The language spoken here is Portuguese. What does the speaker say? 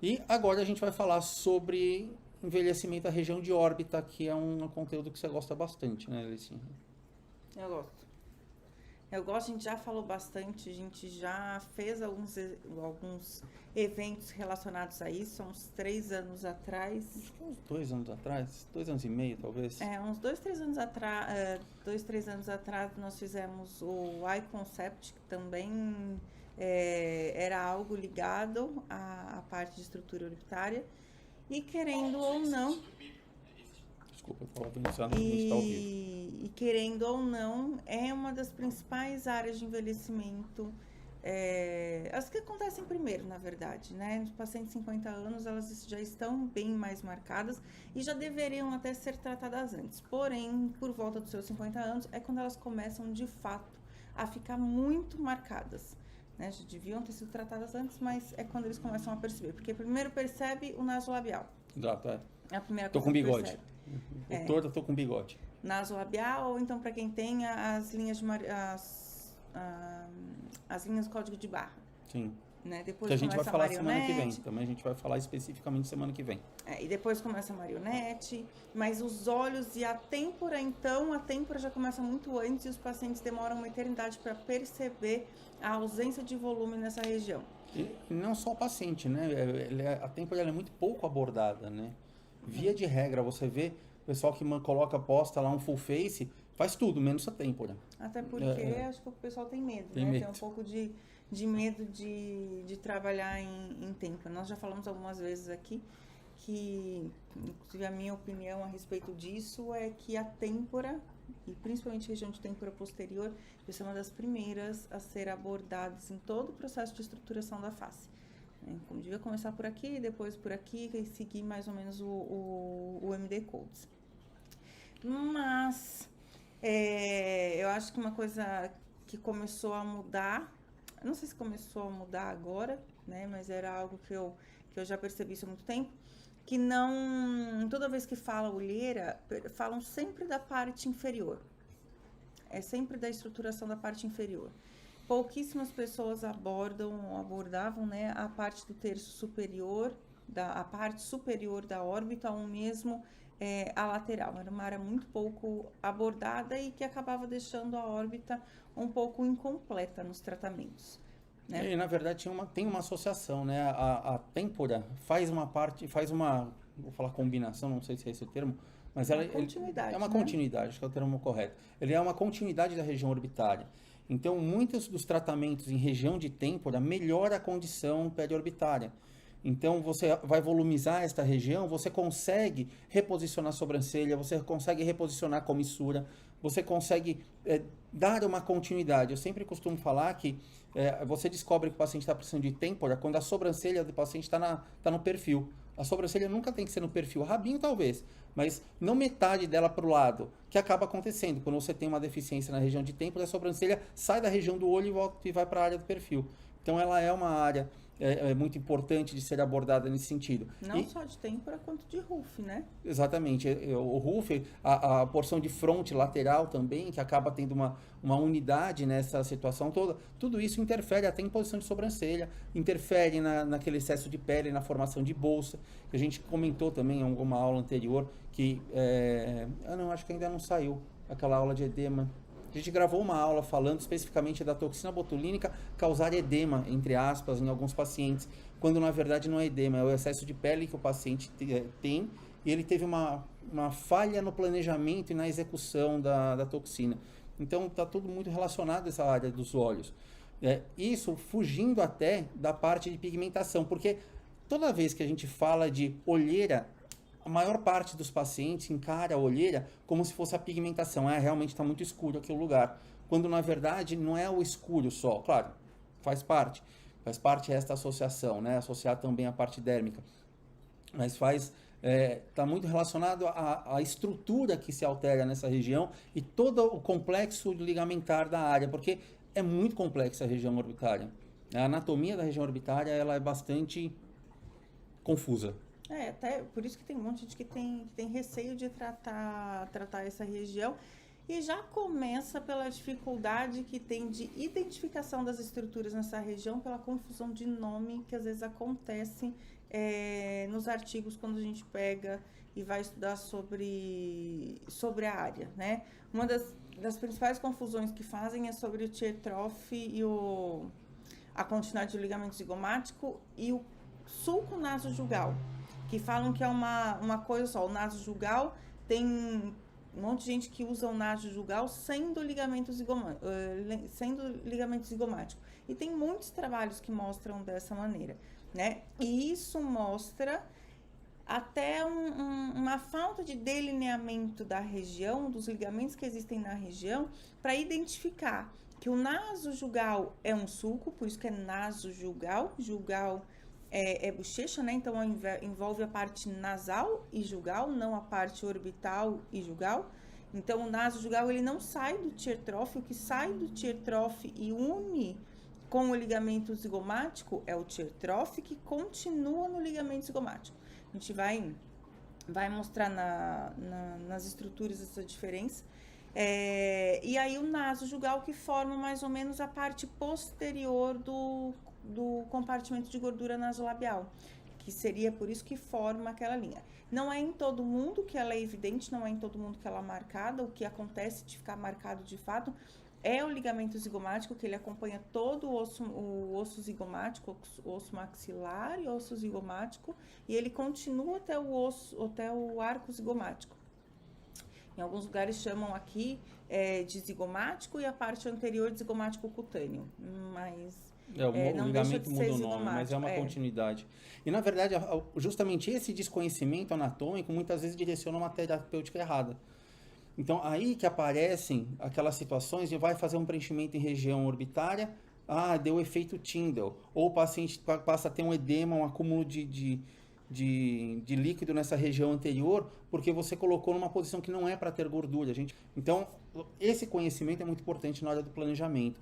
E agora a gente vai falar sobre envelhecimento da região de órbita, que é um conteúdo que você gosta bastante, né, Alicinha? Eu gosto. Eu gosto, a gente já falou bastante, a gente já fez alguns eventos relacionados a isso, há uns 3 anos atrás. Acho que uns 2 anos atrás, 2 anos e meio talvez. Uns 2, 3 anos atrás, nós fizemos o iConcept, que também era algo ligado à parte de estrutura orbitária. E querendo ou não, Desculpa, eu estava pensando, a gente está ao vivo. e querendo ou não, é uma das principais áreas de envelhecimento, as que acontecem primeiro, na verdade, né? Nos pacientes de 50 anos, elas já estão bem mais marcadas e já deveriam até ser tratadas antes. Porém, por volta dos seus 50 anos, é quando elas começam, de fato, a ficar muito marcadas. Né? Já deviam ter sido tratadas antes, mas é quando eles começam a perceber. Porque primeiro percebe o nasolabial. Exato, é. É a primeira Tô coisa com que bigode. percebe. O torto, eu tô com bigode. Nasolabial, ou então para quem tem as linhas as linhas código de barra, Sim. né? Depois Que a gente vai começa a falar semana que vem. marionete, Também a gente vai falar especificamente semana que vem. e depois começa a marionete, mas os olhos e a têmpora, então, a têmpora já começa muito antes e os pacientes demoram uma eternidade para perceber a ausência de volume nessa região. E não só o paciente, né? A têmpora ela é muito pouco abordada, né? Via de regra, você vê o pessoal que posta lá um full face, faz tudo, menos a têmpora. Até porque acho que o pessoal tem medo, Tem né? medo. Tem um pouco de medo de trabalhar em têmpora. Nós já falamos algumas vezes aqui que, inclusive, a minha opinião a respeito disso é que a têmpora, e principalmente a região de têmpora posterior, vai ser uma das primeiras a ser abordadas em todo o processo de estruturação da face. Como devia começar por aqui, depois por aqui, e seguir mais ou menos o MD Codes. Mas eu acho que uma coisa que começou a mudar, não sei se começou a mudar agora, né? Mas era algo que eu já percebi isso há muito tempo, que não, toda vez que fala olheira, falam sempre da parte inferior. É sempre da estruturação da parte inferior. Pouquíssimas pessoas abordavam, né, a parte do terço superior, a parte superior da órbita, ou mesmo a lateral. Era uma área muito pouco abordada e que acabava deixando a órbita um pouco incompleta nos tratamentos. Né? E na verdade tem uma associação, né? A têmpora faz uma, vou falar combinação, não sei se é esse o termo, mas Uma continuidade, é uma né? continuidade, acho que é o termo correto. Ele é uma continuidade da região orbitária. Então, muitos dos tratamentos em região de têmpora melhora a condição periorbitária. Então, você vai volumizar esta região, você consegue reposicionar a sobrancelha, você consegue reposicionar a comissura, você consegue dar uma continuidade. Eu sempre costumo falar que você descobre que o paciente está precisando de têmpora quando a sobrancelha do paciente está no perfil. A sobrancelha nunca tem que ser no perfil, rabinho talvez, mas não metade dela para o lado, que acaba acontecendo. Quando você tem uma deficiência na região de têmpora, a sobrancelha sai da região do olho e vai para a área do perfil. Então ela é uma área muito importante de ser abordada nesse sentido. Não só de têmpora, quanto de RUF, né? Exatamente. O RUF, a porção de fronte lateral também, que acaba tendo uma unidade nessa situação toda, tudo isso interfere até em posição de sobrancelha, interfere naquele excesso de pele, na formação de bolsa, que a gente comentou também em alguma aula anterior, que, acho que ainda não saiu aquela aula de edema. A gente gravou uma aula falando especificamente da toxina botulínica causar edema, entre aspas, em alguns pacientes, quando na verdade não é edema, é o excesso de pele que o paciente tem e ele teve uma falha no planejamento e na execução da toxina. Então está tudo muito relacionado a essa área dos olhos. Isso fugindo até da parte de pigmentação, porque toda vez que a gente fala de olheira, a maior parte dos pacientes encara a olheira como se fosse a pigmentação. Realmente está muito escuro aquele lugar. Quando na verdade não é o escuro só. Claro, faz parte esta associação, né? Associar também a parte dérmica. Mas está muito relacionado à estrutura que se altera nessa região e todo o complexo ligamentar da área, porque é muito complexa a região orbitária. A anatomia da região orbitária ela é bastante confusa. Até por isso que tem um monte de gente que tem receio de tratar essa região. E já começa pela dificuldade que tem de identificação das estruturas nessa região, pela confusão de nome que às vezes acontece nos artigos quando a gente pega e vai estudar sobre a área, né? Uma das principais confusões que fazem é sobre o tear trough e a continuidade do ligamento zigomático e o sulco nasojugal, que falam que é uma coisa só. O nasojugal tem um monte de gente que usa o nasojugal sendo ligamento zigomático. E tem muitos trabalhos que mostram dessa maneira, né? E isso mostra até uma falta de delineamento da região, dos ligamentos que existem na região, para identificar que o nasojugal é um sulco, por isso que é nasojugal. Jugal é bochecha, né? Então envolve a parte nasal e jugal, não a parte orbital e jugal. Então o nasojugal ele não sai do tear trough, o que sai do tear trough e une com o ligamento zigomático é o tear trough, que continua no ligamento zigomático. A gente vai mostrar nas estruturas essa diferença. E aí o nasojugal que forma mais ou menos a parte posterior do compartimento de gordura nasolabial, que seria por isso que forma aquela linha. Não é em todo mundo que ela é evidente, não é em todo mundo que ela é marcada. O que acontece de ficar marcado de fato é o ligamento zigomático, que ele acompanha todo o osso zigomático, o osso maxilar e o osso zigomático, e ele continua até o arco zigomático. Em alguns lugares chamam aqui de zigomático e a parte anterior de zigomático cutâneo, mas o ligamento muda o nome, mas é uma continuidade. E, na verdade, justamente esse desconhecimento anatômico muitas vezes direciona uma terapêutica errada. Então, aí que aparecem aquelas situações de vai fazer um preenchimento em região orbitária, deu efeito Tyndall, ou o paciente passa a ter um edema, um acúmulo de líquido nessa região anterior, porque você colocou numa posição que não é para ter gordura. Então, esse conhecimento é muito importante na hora do planejamento.